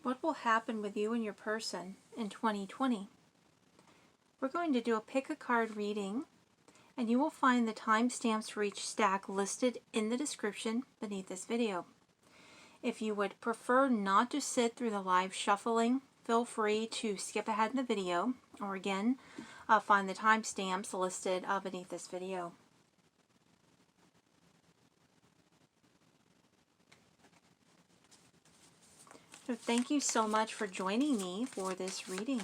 What will happen with you and your person in 2020? We're going to do a pick a card reading, and you will find the timestamps for each stack listed in the description beneath this video. If you would prefer not to sit through the live shuffling, feel free to skip ahead in the video, or again, find the timestamps listed beneath this video. So thank you so much for joining me for this reading.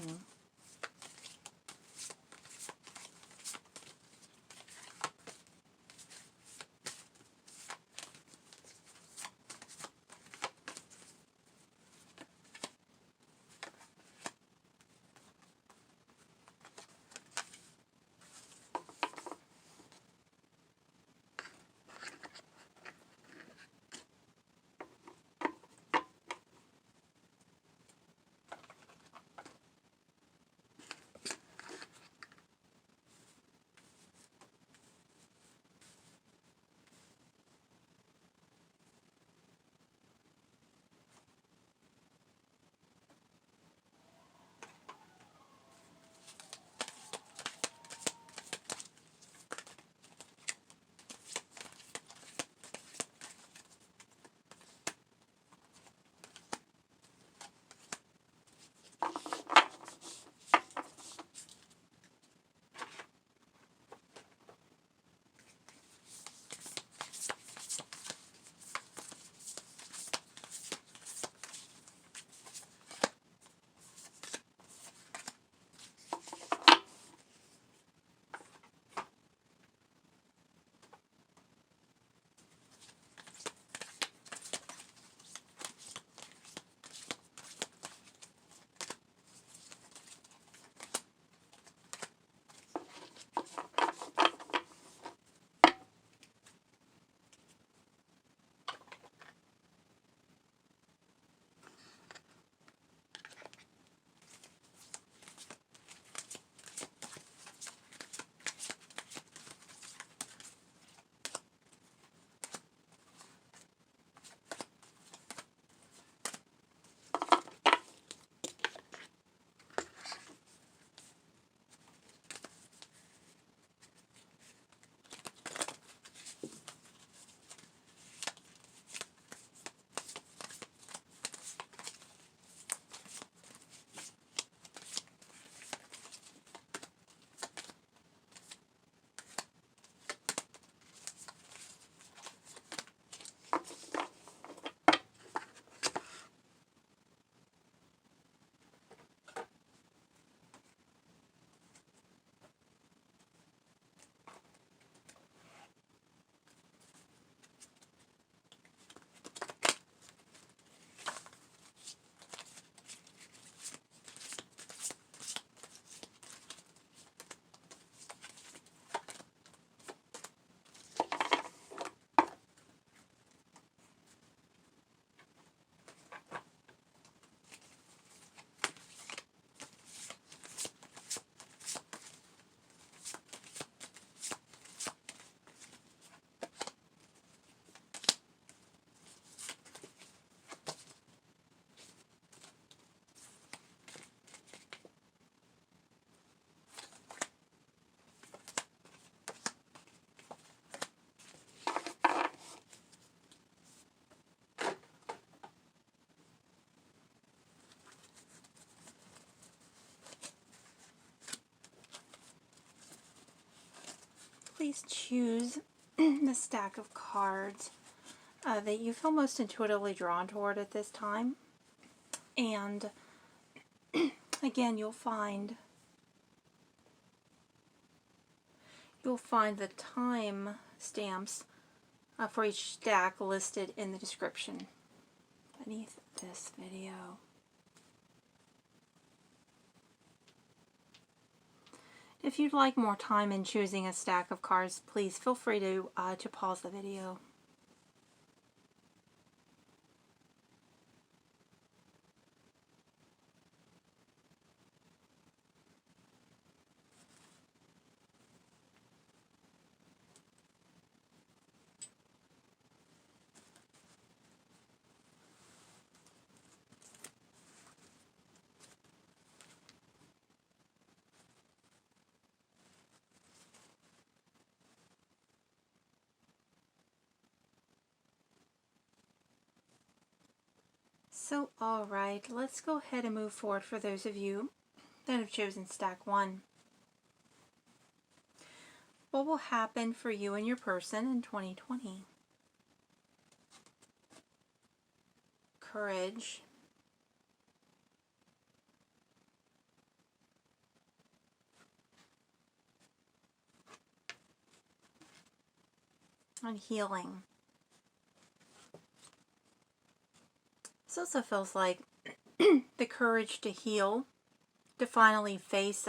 Please choose the stack of cards that you feel most intuitively drawn toward at this time. And again, you'll find the time stamps for each stack listed in the description beneath this video. If you'd like more time in choosing a stack of cards, please feel free to pause the video. So, all right, let's go ahead and move forward for those of you that have chosen stack 1. What will happen for you and your person in 2020? Courage. And healing. This also feels like the courage to heal, to finally face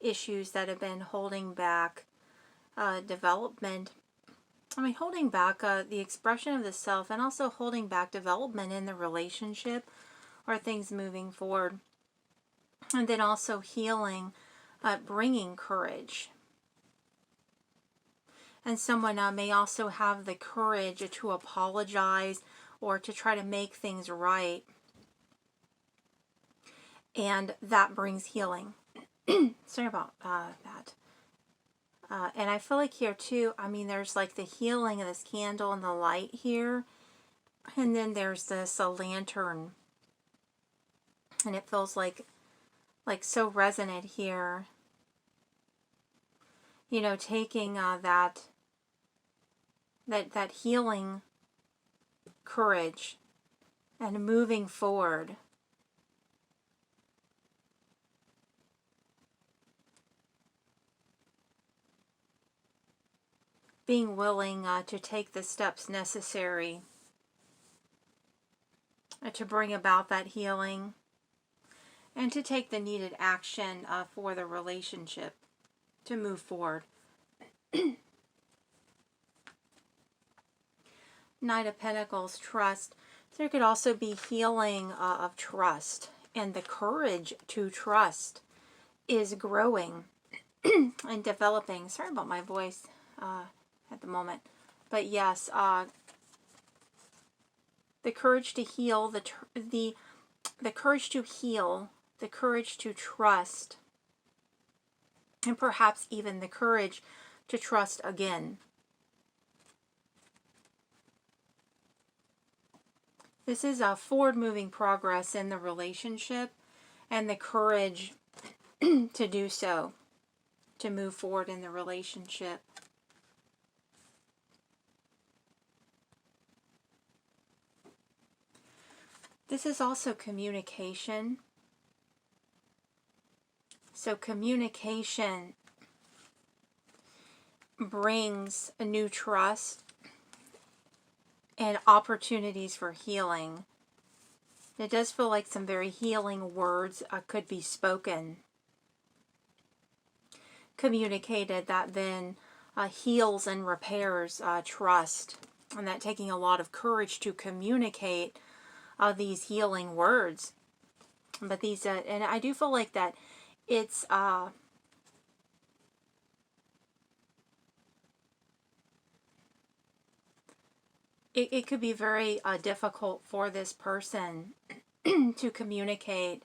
issues that have been holding back development. I mean, holding back the expression of the self, and also holding back development in the relationship or things moving forward. And then also healing, bringing courage. And someone may also have the courage to apologize or to try to make things right. And that brings healing. Sorry about that. And I feel like here too, I mean, there's like the healing of this candle and the light here. And then there's this lantern. And it feels like so resonant here. You know, taking that healing courage and moving forward. Being willing to take the steps necessary to bring about that healing and to take the needed action for the relationship to move forward. Knight of Pentacles, trust. There could also be healing of trust, and the courage to trust is growing and developing. Sorry about my voice at the moment, but yes, the courage to heal, the courage to heal, the courage to trust, and perhaps even the courage to trust again. This is a forward-moving progress in the relationship and the courage to do so, to move forward in the relationship. This is also communication. So communication brings a new trust and opportunities for healing. It does feel like some very healing words could be spoken, communicated, that then heals and repairs trust, and that taking a lot of courage to communicate these healing words. But these, and I do feel like that it's it could be very difficult for this person to communicate.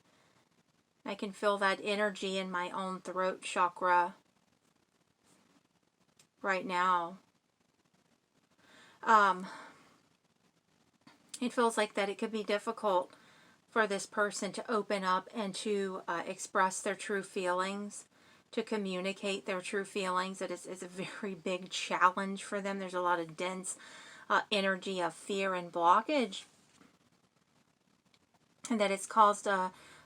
I can feel that energy in my own throat chakra right now. It feels like that it could be difficult for this person to open up and to express their true feelings, to communicate their true feelings. That is a very big challenge for them. There's a lot of dense energy of fear and blockage, and that it's caused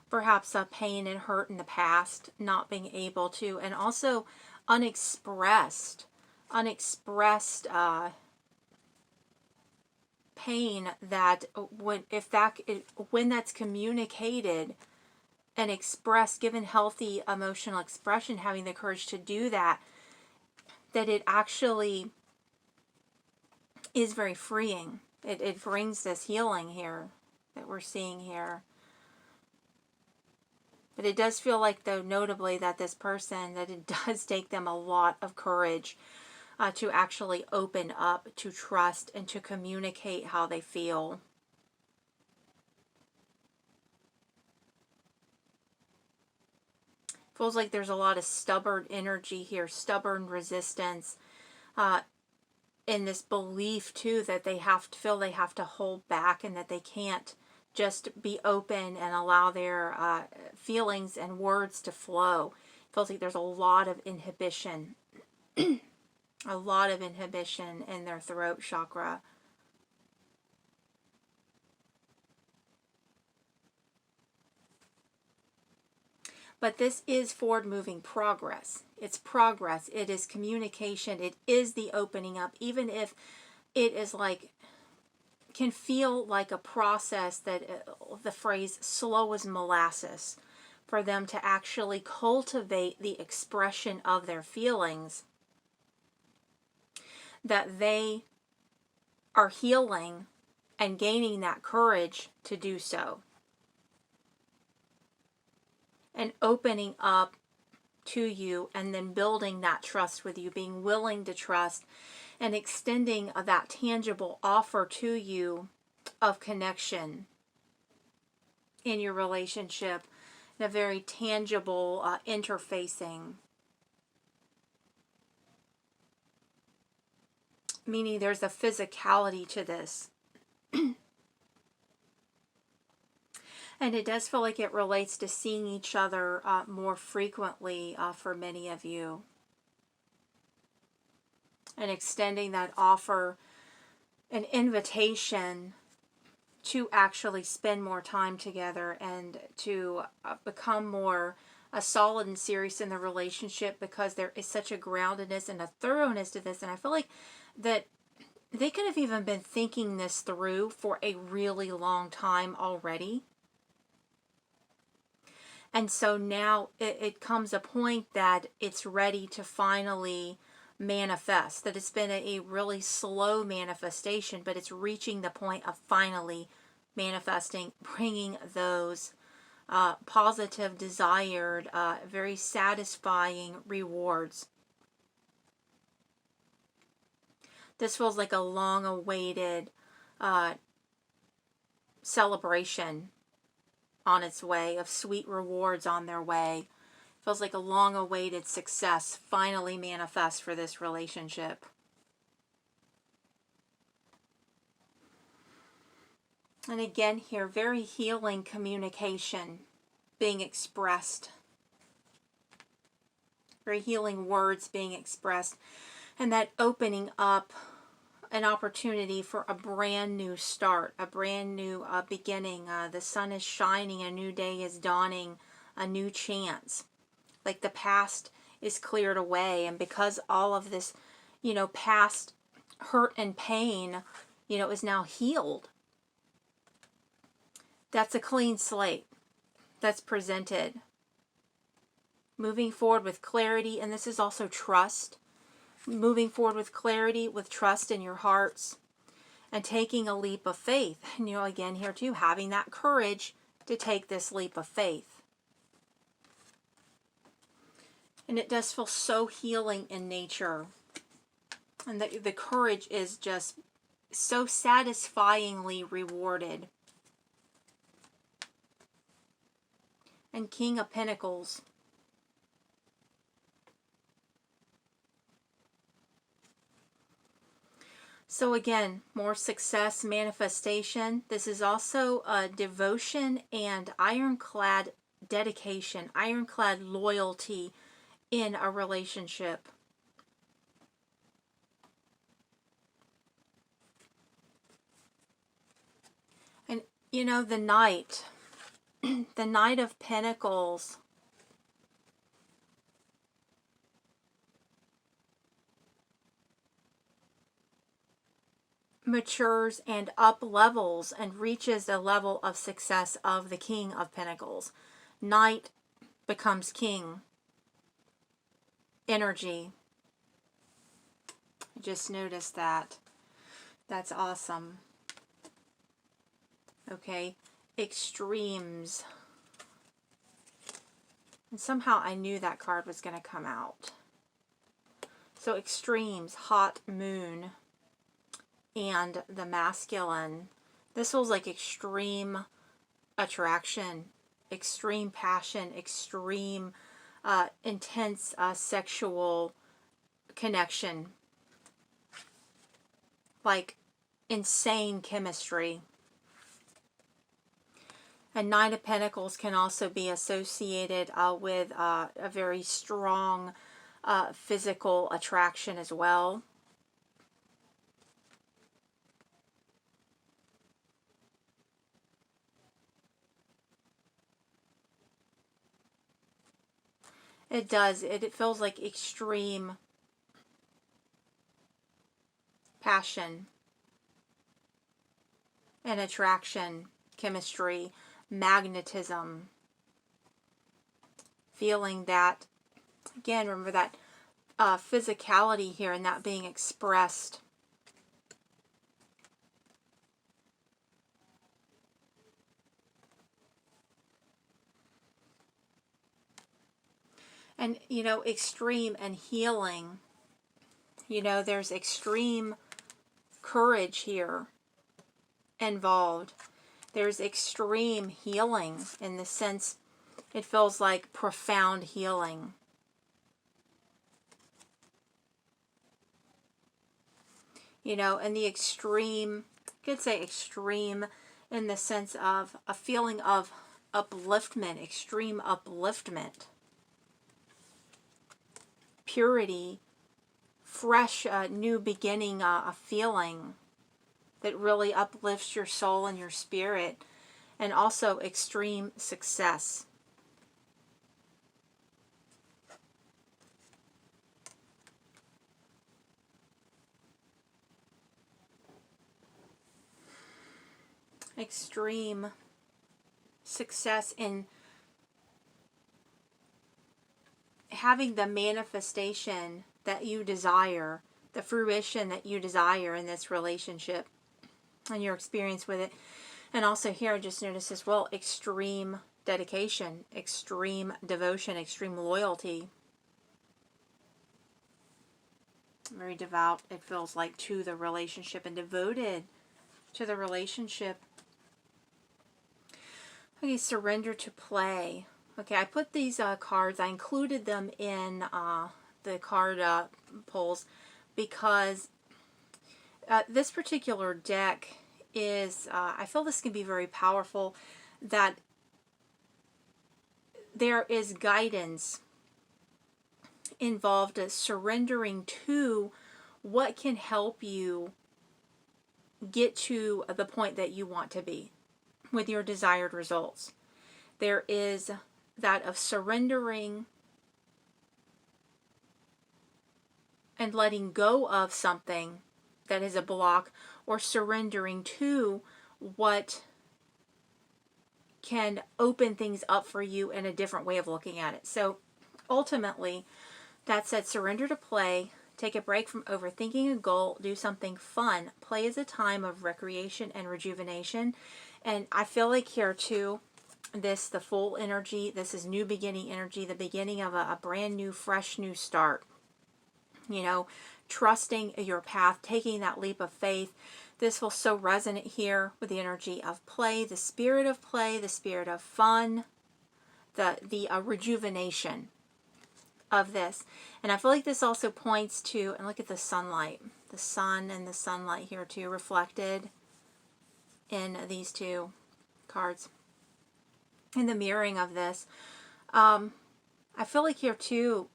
perhaps pain and hurt in the past, not being able to, and also unexpressed pain that when that's communicated and expressed, given healthy emotional expression, having the courage to do that, that it actually is very freeing. It brings this healing here that we're seeing here. But it does feel like, though, notably, that this person, that it does take them a lot of courage to actually open up, to trust, and to communicate how they feel. Feels like there's a lot of stubborn energy here, stubborn resistance, in this belief too that they have to hold back and that they can't just be open and allow their feelings and words to flow. It feels like there's a lot of inhibition, a lot of inhibition in their throat chakra. But this is forward-moving progress. It's progress. It is communication. It is the opening up, even if it is like, can feel like a process that the phrase slow as molasses for them to actually cultivate the expression of their feelings, that they are healing and gaining that courage to do so, and opening up to you, and then building that trust with you, being willing to trust and extending that tangible offer to you of connection in your relationship, in a very tangible interfacing. Meaning there's a physicality to this. And it does feel like it relates to seeing each other more frequently for many of you. And extending that offer, an invitation to actually spend more time together and to become more solid and serious in the relationship, because there is such a groundedness and a thoroughness to this. And I feel like that they could have even been thinking this through for a really long time already. And so now it comes a point that it's ready to finally manifest, that it's been a really slow manifestation, but it's reaching the point of finally manifesting, bringing those positive, desired, very satisfying rewards. This feels like a long-awaited celebration on its way, of sweet rewards on their way. Feels like a long-awaited success finally manifests for this relationship. And again here, very healing communication being expressed. Very healing words being expressed. And that opening up an opportunity for a brand new start, a brand new beginning. The sun is shining, a new day is dawning, a new chance. Like the past is cleared away, and because all of this, past hurt and pain, is now healed. That's a clean slate that's presented. Moving forward with clarity, and this is also trust. Moving forward with clarity, with trust in your hearts, and taking a leap of faith. And again here too, having that courage to take this leap of faith. And it does feel so healing in nature. And the courage is just so satisfyingly rewarded. And King of Pentacles. So again, more success, manifestation. This is also devotion and ironclad dedication, ironclad loyalty in a relationship. And the Knight, the Knight of Pentacles, matures and up levels and reaches the level of success of the King of Pentacles. Knight becomes king energy. I just noticed that. That's awesome. Okay, extremes. And somehow I knew that card was going to come out. So extremes, hot moon, and the masculine. This feels like extreme attraction, extreme passion, extreme intense sexual connection, like insane chemistry. And Nine of Pentacles can also be associated with a very strong physical attraction as well. It does. It feels like extreme passion and attraction, chemistry, magnetism, feeling that, again, remember that physicality here and that being expressed. And, you know, extreme and healing. You know, there's extreme courage here involved. There's extreme healing in the sense it feels like profound healing. You know, and the extreme, I could say extreme in the sense of a feeling of upliftment, extreme upliftment. Purity, fresh, new beginning, a feeling that really uplifts your soul and your spirit, and also extreme success. Extreme success in having the manifestation that you desire, the fruition that you desire in this relationship and your experience with it. And also here I just noticed as well, extreme dedication, extreme devotion, extreme loyalty. Very devout, it feels like, to the relationship and devoted to the relationship. Okay, surrender to play. Okay, I put these cards, I included them in the card polls because this particular deck is, I feel this can be very powerful, that there is guidance involved in surrendering to what can help you get to the point that you want to be with your desired results. There is that of surrendering and letting go of something that is a block, or surrendering to what can open things up for you in a different way of looking at it. So ultimately, that said, surrender to play. Take a break from overthinking a goal. Do something fun. Play is a time of recreation and rejuvenation. And I feel like here too, this, the full energy, this is new beginning energy, the beginning of a brand new, fresh new start. You know, trusting your path, taking that leap of faith. This will so resonate here with the energy of play, the spirit of play, the spirit of fun, the rejuvenation of this. And I feel like this also points to, and look at the sunlight, the sun and the sunlight here too, reflected in these two cards. In the mirroring of this, I feel like here too,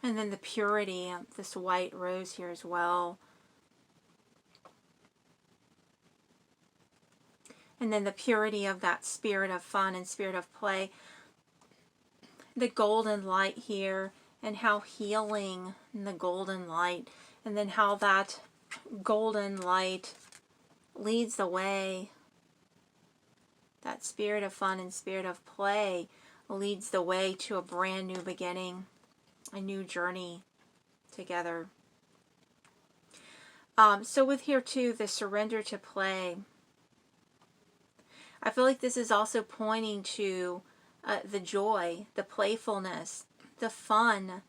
and then the purity of this white rose here as well. And then the purity of that spirit of fun and spirit of play. The golden light here, and how healing in the golden light, and then how that golden light leads the way. That spirit of fun and spirit of play leads the way to a brand new beginning, a new journey together. So with here too, the surrender to play, I feel like this is also pointing to the joy, the playfulness, the fun,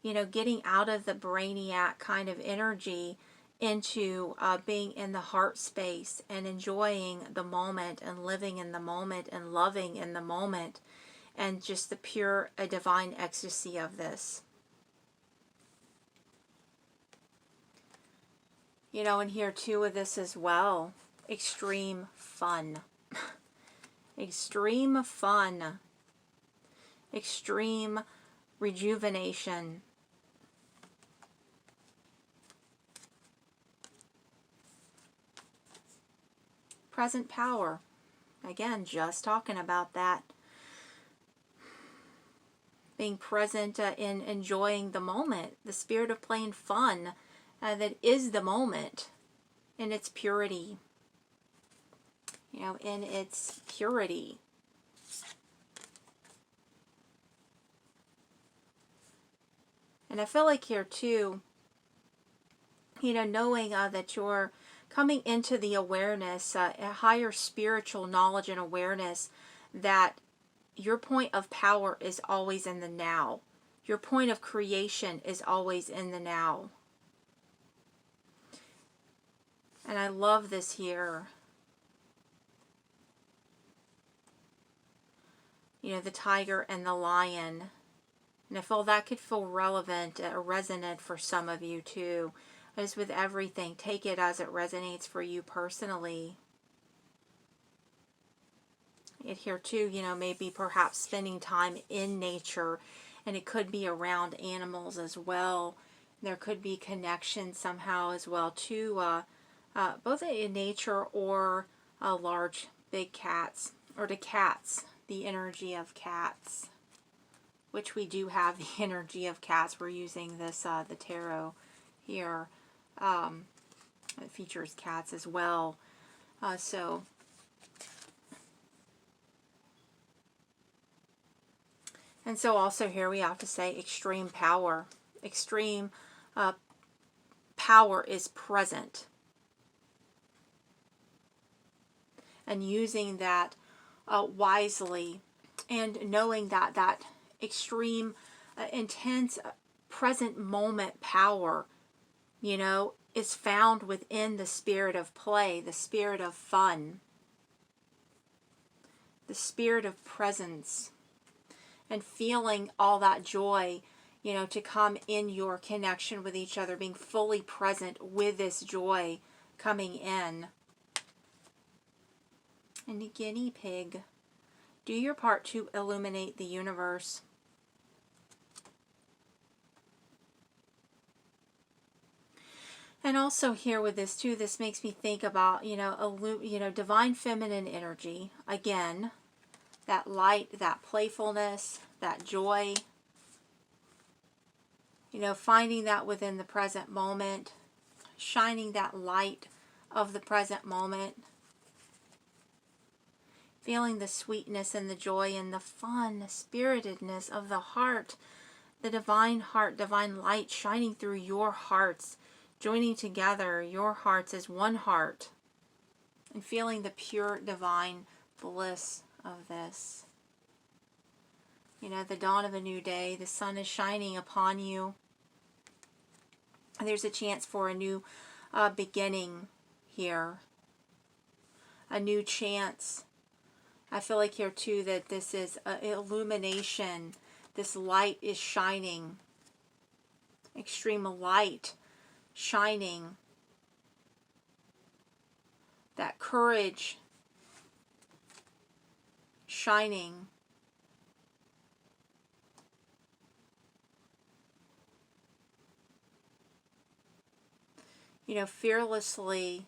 you know, getting out of the brainiac kind of energy into being in the heart space and enjoying the moment and living in the moment and loving in the moment, and just the pure divine ecstasy of this. You know, and here too with this as well, extreme fun. extreme fun, extreme rejuvenation. Present power. Again, just talking about that. Being present in enjoying the moment. The spirit of playing fun that is the moment in its purity. You know, in its purity. And I feel like here too, you know, knowing that you're coming into the awareness, a higher spiritual knowledge and awareness that your point of power is always in the now. Your point of creation is always in the now. And I love this here. You know, the tiger and the lion. And I feel that could feel relevant, resonant for some of you too. As with everything, take it as it resonates for you personally. It here too, you know, maybe perhaps spending time in nature, and it could be around animals as well. There could be connection somehow as well to both in nature or large, big cats, or to cats, the energy of cats, which we do have the energy of cats. We're using this, the tarot here. It features cats as well. And so also here we have to say extreme power. Extreme power is present. And using that wisely, and knowing that that extreme, intense, present moment power, you know, is found within the spirit of play, the spirit of fun, the spirit of presence, and feeling all that joy, you know, to come in your connection with each other, being fully present with this joy coming in. And the guinea pig, do your part to illuminate the universe. And also here with this too, this makes me think about, you know, divine feminine energy. Again, that light, that playfulness, that joy. You know, finding that within the present moment, shining that light of the present moment. Feeling the sweetness and the joy and the fun, the spiritedness of the heart, the divine heart, divine light shining through your hearts, joining together your hearts as one heart, and feeling the pure divine bliss of this. You know, the dawn of a new day, the sun is shining upon you. There's a chance for a new beginning here, a new chance. I feel like here too that this is illumination. This light is shining. Extreme light shining. That courage shining. You know, fearlessly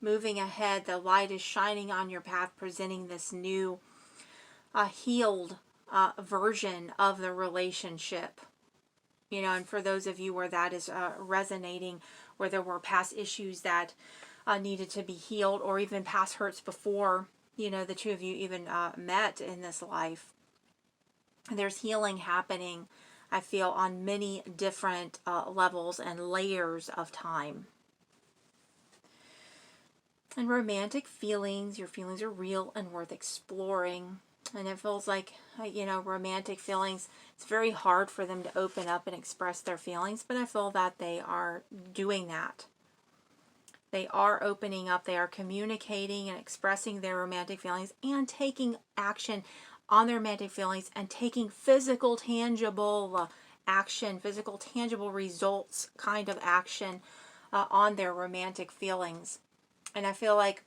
moving ahead, the light is shining on your path, presenting this new, healed version of the relationship. You know, and for those of you where that is resonating, where there were past issues that needed to be healed, or even past hurts before, you know, the two of you even met in this life. There's healing happening, I feel, on many different levels and layers of time. And romantic feelings, your feelings are real and worth exploring. And it feels like, you know, romantic feelings, it's very hard for them to open up and express their feelings, but I feel that they are doing that. They are opening up, they are communicating and expressing their romantic feelings and taking action on their romantic feelings and taking physical, tangible action, physical, tangible results kind of action on their romantic feelings. And I feel like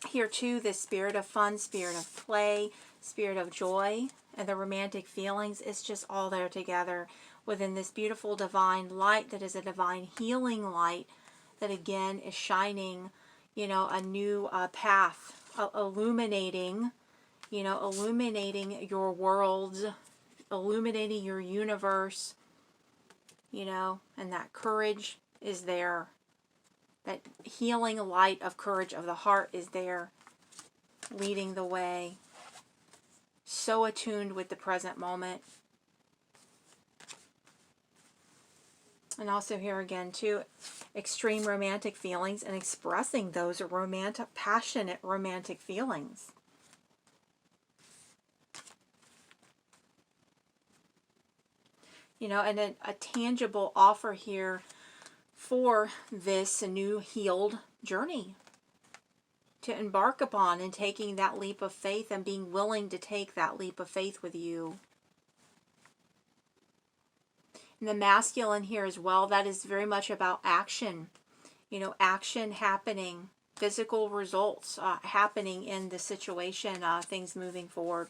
Here too, the spirit of fun, spirit of play, spirit of joy, and the romantic feelings is just all there together within this beautiful divine light that is a divine healing light that again is shining, a new path, illuminating, illuminating your worlds, illuminating your universe, and that courage is there. That healing light of courage of the heart is there, leading the way. So attuned with the present moment. And also here again, too, extreme romantic feelings and expressing those romantic, passionate romantic feelings. And a tangible offer here for this new healed journey to embark upon, and taking that leap of faith and being willing to take that leap of faith with you. And the masculine here as well, that is very much about action. Action happening, physical results happening in the situation, things moving forward.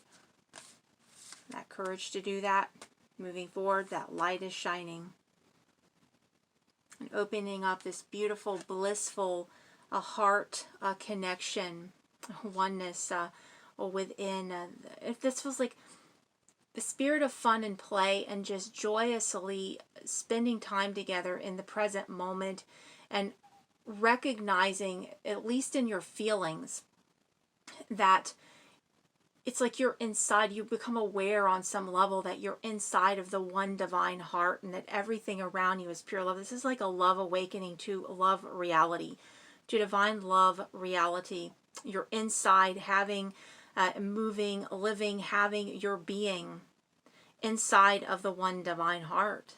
That courage to do that, moving forward, that light is shining. And opening up this beautiful, blissful heart connection, oneness within. If this feels like the spirit of fun and play and just joyously spending time together in the present moment, and recognizing, at least in your feelings, that it's like you're inside, you become aware on some level that you're inside of the one divine heart, and that everything around you is pure love. This is like a love awakening to love reality, to divine love reality. You're inside, having, moving, living, having your being inside of the one divine heart.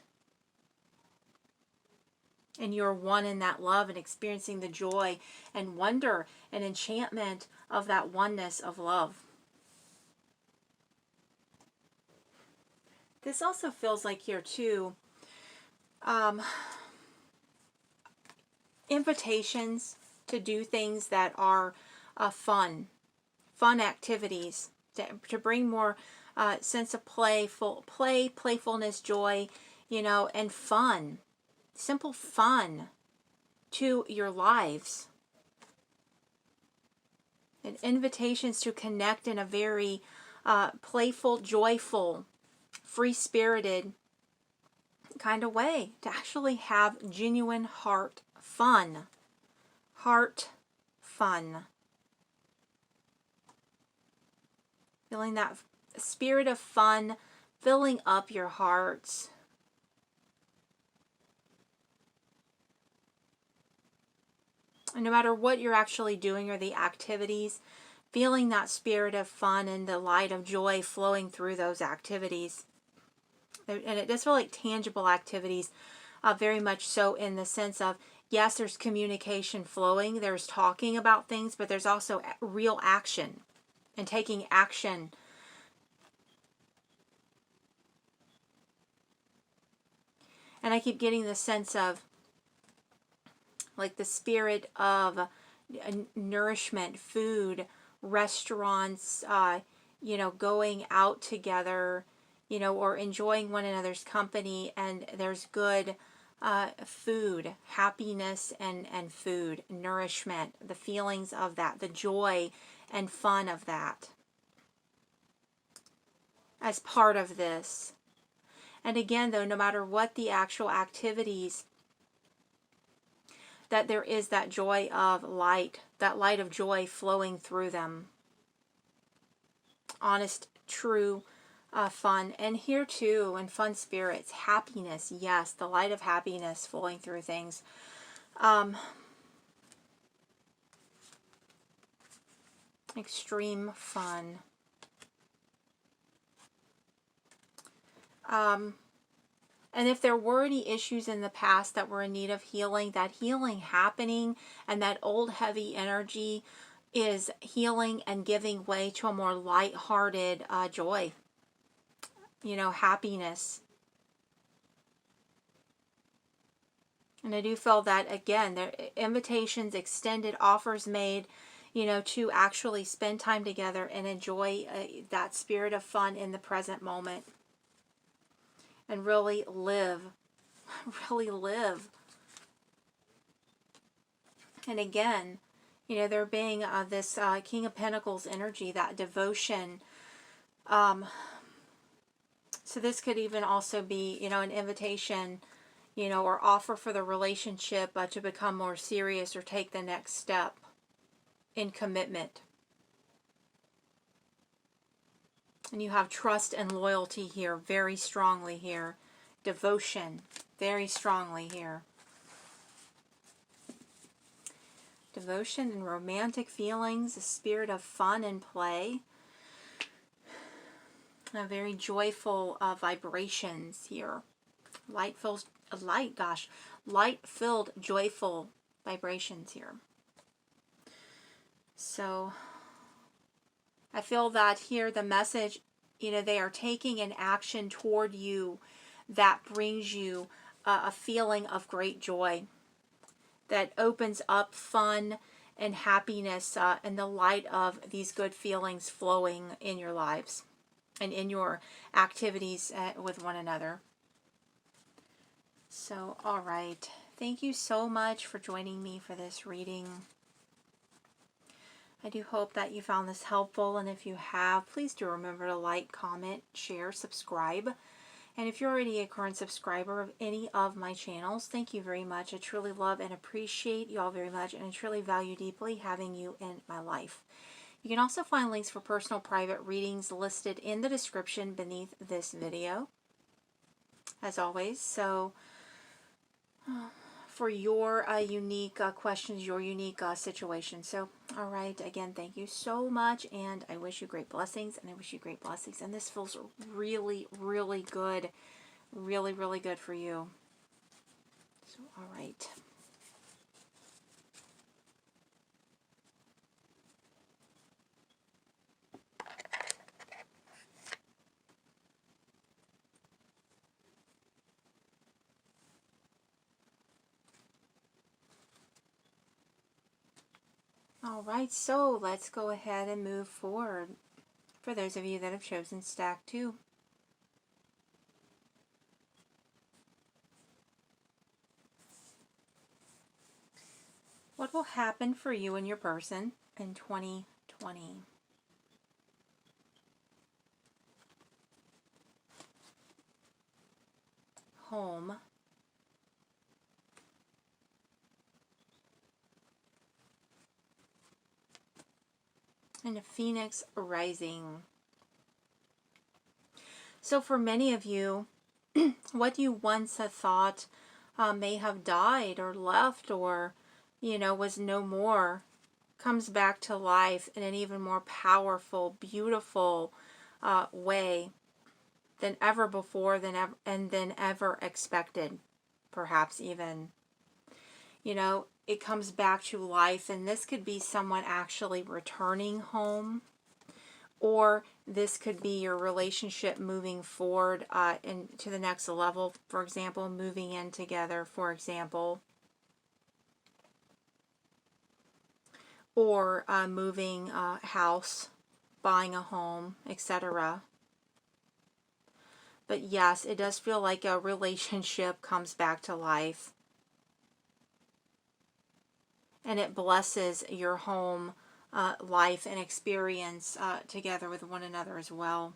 And you're one in that love and experiencing the joy and wonder and enchantment of that oneness of love. This also feels like here too, invitations to do things that are fun activities, to bring more sense of playfulness, joy, and fun, simple fun to your lives. And invitations to connect in a very playful, joyful, free-spirited kind of way, to actually have genuine heart fun. Heart fun. Feeling that spirit of fun filling up your hearts. And no matter what you're actually doing or the activities, feeling that spirit of fun and the light of joy flowing through those activities. And it does feel like tangible activities, very much so, in the sense of, yes, there's communication flowing, there's talking about things, but there's also real action and taking action. And I keep getting the sense of like the spirit of nourishment, food, restaurants, going out together, or enjoying one another's company, and there's good food, happiness and food, nourishment, the feelings of that, the joy and fun of that as part of this. And again, though, no matter what the actual activities, that there is that joy of light, that light of joy flowing through them. Honest, true, fun. And here too, in fun spirits, happiness, yes, the light of happiness flowing through things. Extreme fun. And if there were any issues in the past that were in need of healing, that healing happening, and that old heavy energy is healing and giving way to a more light-hearted joy, happiness. And I do feel that, again, there invitations extended, offers made, you know, to actually spend time together and enjoy that spirit of fun in the present moment. And really live. Really live. And again, you know, there being this King of Pentacles energy, that devotion. So this could even also be, you know, an invitation, you know, or offer for the relationship to become more serious or take the next step in commitment. And you have trust and loyalty here very strongly here. Devotion very strongly here. Devotion and romantic feelings, a spirit of fun and play. Very joyful vibrations here. Light-filled, joyful vibrations here. So I feel that here the message, you know, they are taking an action toward you that brings you a feeling of great joy, that opens up fun and happiness and the light of these good feelings flowing in your lives and in your activities with one another. So, all right. Thank you so much for joining me for this reading. I do hope that you found this helpful, and if you have, please do remember to like, comment, share, subscribe. And if you're already a current subscriber of any of my channels, thank you very much. I truly love and appreciate you all very much, and I truly value deeply having you in my life. You can also find links for personal private readings listed in the description beneath this video, as always. So for your unique questions, your unique situation. So, all right, again, thank you so much, and I wish you great blessings, and I wish you great blessings. And this feels really, really good, really, really good for you. So, all right. All right, so let's go ahead and move forward for those of you that have chosen stack 2. What will happen for you and your person in 2020? Home. And a Phoenix rising. So for many of you, what you once had thought may have died or left or, you know, was no more, comes back to life in an even more powerful, beautiful way than ever before, than ever expected, perhaps even. You know, it comes back to life, and this could be someone actually returning home, or this could be your relationship moving forward to the next level, for example, moving in together, for example, or moving house, buying a home, etc. But yes, it does feel like a relationship comes back to life, and it blesses your home life and experience together with one another as well.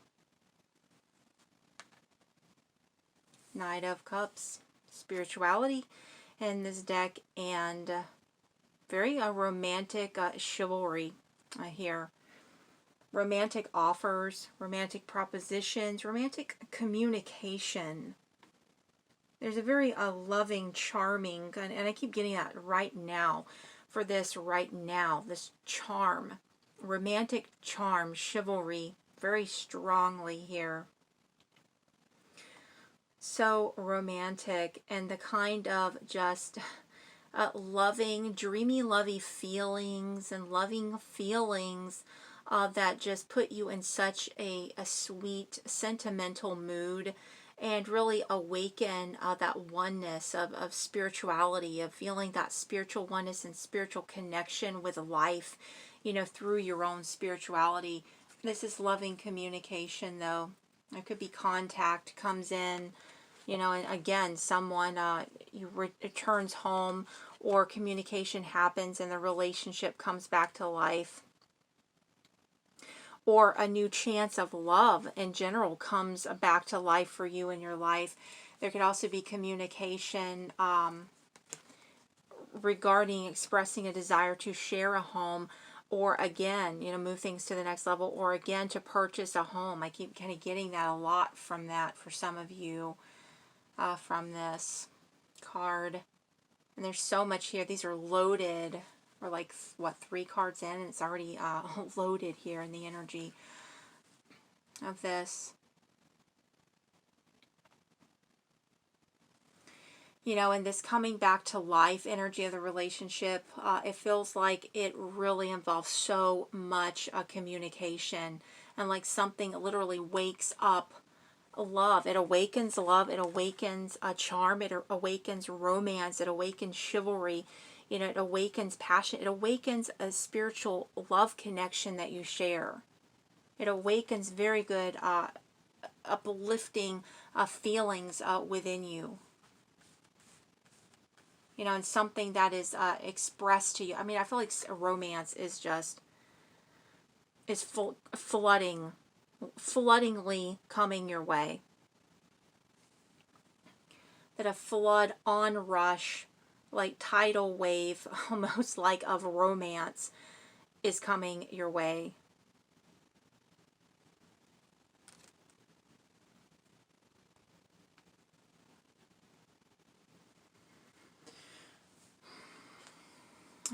Knight of Cups, spirituality in this deck, and very romantic chivalry here. Romantic offers, romantic propositions, romantic communication. There's a very loving, charming, and I keep getting that right now, for this right now, this charm, romantic charm, chivalry, very strongly here. So romantic, and the kind of just loving, dreamy, lovey feelings and loving feelings that just put you in such a sweet, sentimental mood, and really awaken that oneness of spirituality, of feeling that spiritual oneness and spiritual connection with life, you know, through your own spirituality. This is loving communication, though. There could be contact comes in, you know, and again, someone returns home, or communication happens and the relationship comes back to life. Or a new chance of love in general comes back to life for you in your life. There could also be communication regarding expressing a desire to share a home, or again, you know, move things to the next level, or again, to purchase a home. I keep kind of getting that a lot from that for some of you from this card. And there's so much here. These are loaded. We're like, what, 3 cards in, and it's already loaded here in the energy of this. You know, and this coming back to life energy of the relationship, it feels like it really involves so much communication, and like something literally wakes up love. It awakens love. It awakens a charm. It awakens romance. It awakens chivalry. You know, it awakens passion. It awakens a spiritual love connection that you share. It awakens very good uplifting feelings within you. You know, and something that is expressed to you. I mean, I feel like romance is just, is floodingly coming your way. That a flood onrush, like tidal wave, almost like of romance, is coming your way.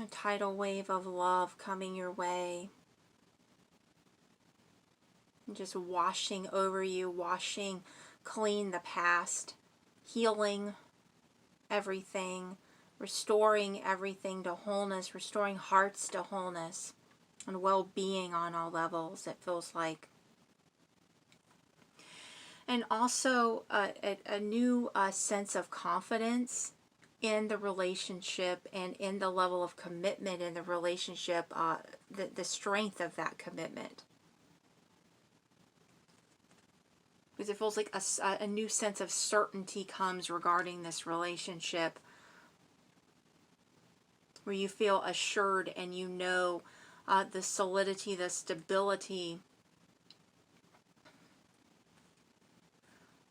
A tidal wave of love coming your way. And just washing over you, washing clean the past, healing everything, restoring everything to wholeness, restoring hearts to wholeness and well-being on all levels, it feels like. And also a new sense of confidence in the relationship and in the level of commitment in the relationship, the strength of that commitment. Because it feels like a new sense of certainty comes regarding this relationship, where you feel assured and you know the solidity, the stability,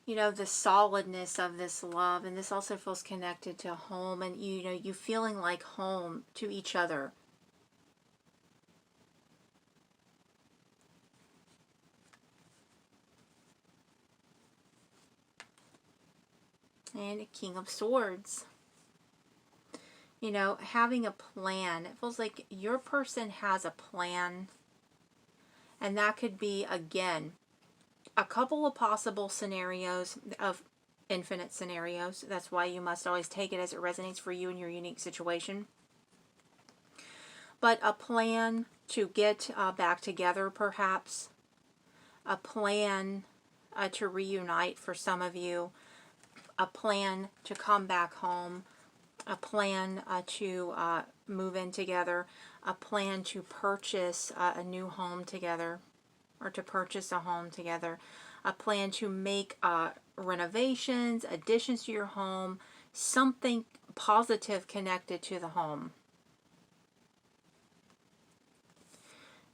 you know, the solidness of this love. And this also feels connected to home, and you know, you feeling like home to each other. And a King of Swords. You know, having a plan. It feels like your person has a plan. And that could be, again, a couple of possible scenarios of infinite scenarios. That's why you must always take it as it resonates for you in your unique situation. But a plan to get back together, perhaps. A plan to reunite for some of you. A plan to come back home. A plan to move in together. A plan to purchase a new home together, or to purchase a home together. A plan to make renovations, additions to your home, something positive connected to the home.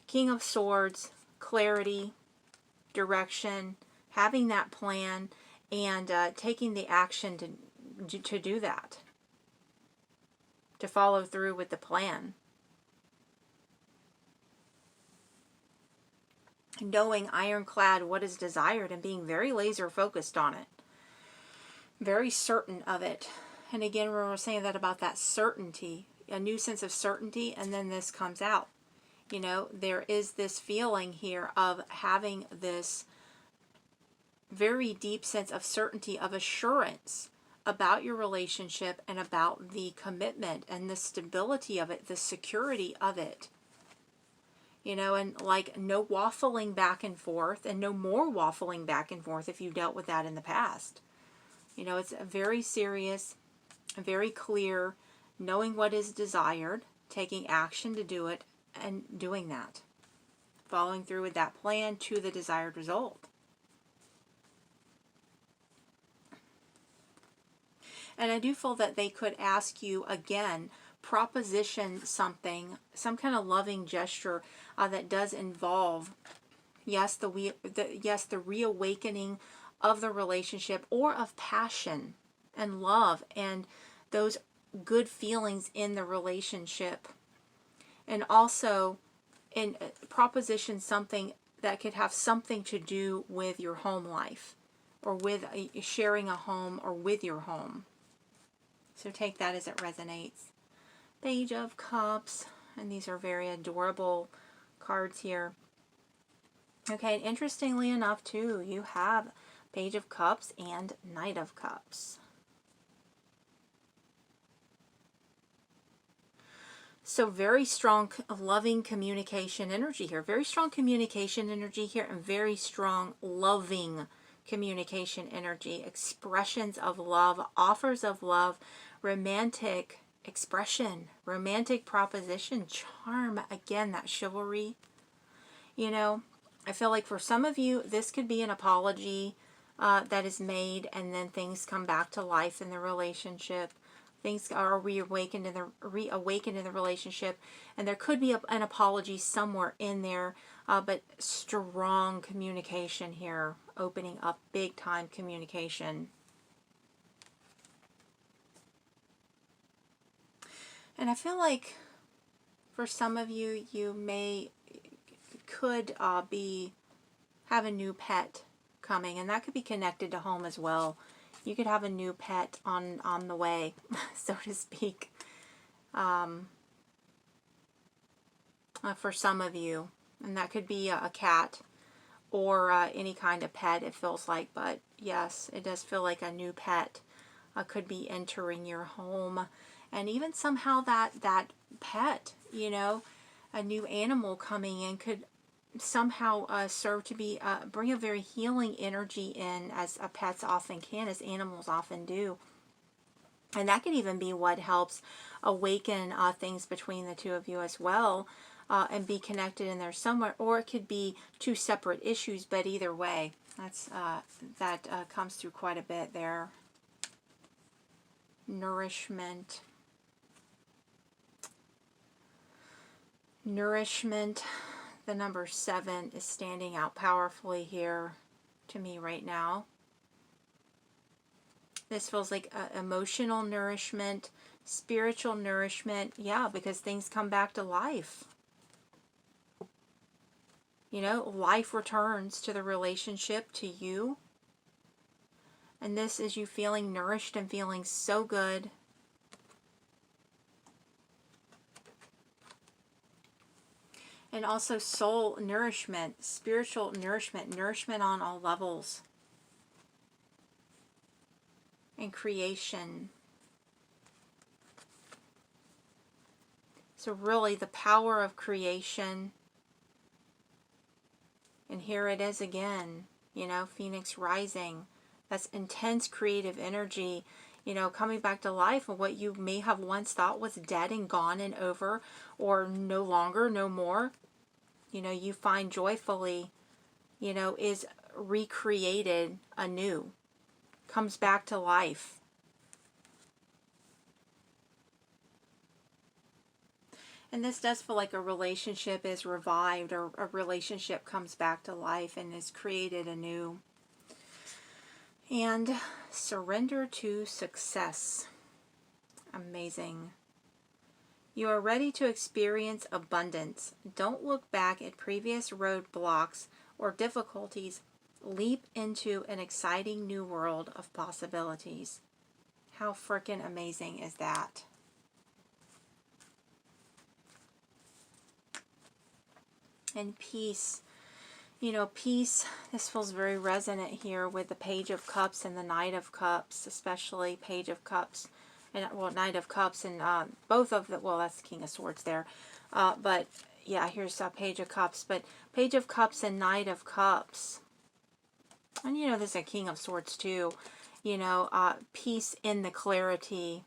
King of Swords, clarity, direction, having that plan, and taking the action to do that, to follow through with the plan. Knowing ironclad what is desired and being very laser focused on it. Very certain of it. And again, we were saying that about that certainty, a new sense of certainty, and then this comes out. You know, there is this feeling here of having this very deep sense of certainty, of assurance about your relationship and about the commitment and the stability of it, the security of it. You know, and like no waffling back and forth, and no more waffling back and forth if you dealt with that in the past. You know, it's very serious, very clear, knowing what is desired, taking action to do it, and doing that. Following through with that plan to the desired result. And I do feel that they could ask you again, proposition something, some kind of loving gesture that does involve, yes, the reawakening of the relationship, or of passion and love and those good feelings in the relationship. And also in proposition something that could have something to do with your home life, or with sharing a home, or with your home. So take that as it resonates. Page of Cups, and these are very adorable cards here. Okay, and interestingly enough too, you have Page of Cups and Knight of Cups. So very strong loving communication energy here. Very strong communication energy here, and very strong loving communication energy. Expressions of love, offers of love, romantic expression, romantic proposition, charm. Again, that chivalry. You know, I feel like for some of you, this could be an apology that is made, and then things come back to life in the relationship. Things are reawakened in the relationship, and there could be an apology somewhere in there, but strong communication here, opening up big time communication. And I feel like for some of you, you could have a new pet coming, and that could be connected to home as well. You could have a new pet on the way, so to speak, for some of you. And that could be a cat or any kind of pet, it feels like. But yes, it does feel like a new pet could be entering your home. And even somehow that pet, you know, a new animal coming in could somehow serve to be bring a very healing energy in, as pets often can, as animals often do. And that could even be what helps awaken things between the two of you as well, and be connected in there somewhere. Or it could be two separate issues, but either way, that's that comes through quite a bit there. Nourishment. The number 7 is standing out powerfully here to me right now. This feels like emotional nourishment, spiritual nourishment. Yeah, because things come back to life. You know, life returns to the relationship, to you. And this is you feeling nourished and feeling so good. And also soul nourishment, spiritual nourishment, nourishment on all levels. And creation. So really the power of creation. And here it is again, you know, Phoenix rising. That's intense creative energy, you know, coming back to life, and what you may have once thought was dead and gone and over, or no longer, no more, you know, you find joyfully, you know, is recreated anew, comes back to life. And this does feel like a relationship is revived, or a relationship comes back to life and is created anew. And surrender to success. Amazing. You are ready to experience abundance. Don't look back at previous roadblocks or difficulties. Leap into an exciting new world of possibilities. How freaking amazing is that? And peace. You know, peace, this feels very resonant here with the Page of Cups and the Knight of Cups, especially Page of Cups, and well, Knight of Cups, and both of the, well, that's the King of Swords there, but yeah, here's a Page of Cups, but Page of Cups and Knight of Cups, and you know, there's a King of Swords too, you know, peace in the clarity,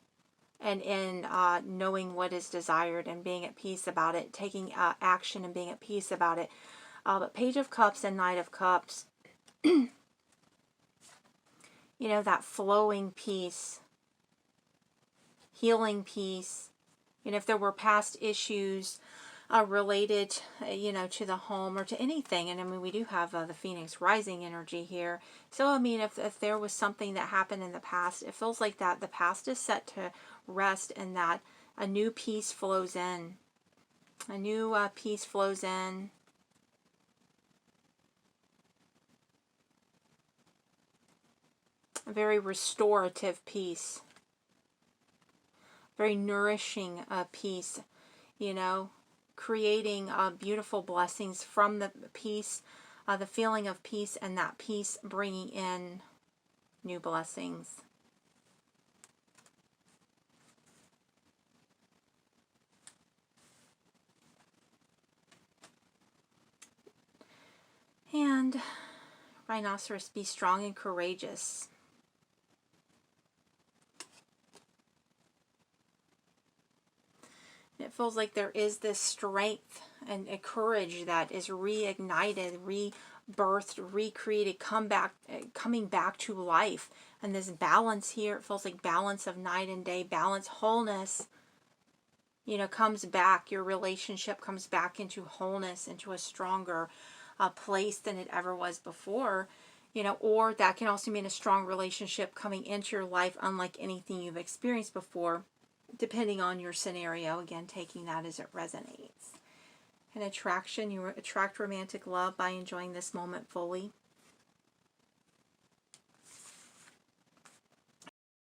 and in knowing what is desired and being at peace about it, taking action and being at peace about it. But Page of Cups and Knight of Cups, you know, that flowing peace, healing peace. You know, if there were past issues related, you know, to the home or to anything. And I mean, we do have the Phoenix rising energy here. So, I mean, if there was something that happened in the past, it feels like that the past is set to rest and that a new peace flows in. A new peace flows in. A very restorative peace. Very nourishing peace, you know, creating beautiful blessings from the peace, the feeling of peace, and that peace bringing in new blessings. And Rhinoceros, be strong and courageous. It feels like there is this strength and a courage that is reignited, rebirthed, recreated, coming back to life. And this balance here, it feels like balance of night and day, balance, wholeness, you know, comes back. Your relationship comes back into wholeness, into a stronger place than it ever was before. You know, or that can also mean a strong relationship coming into your life unlike anything you've experienced before, depending on your scenario. Again, taking that as it resonates. An attraction, you attract romantic love by enjoying this moment fully.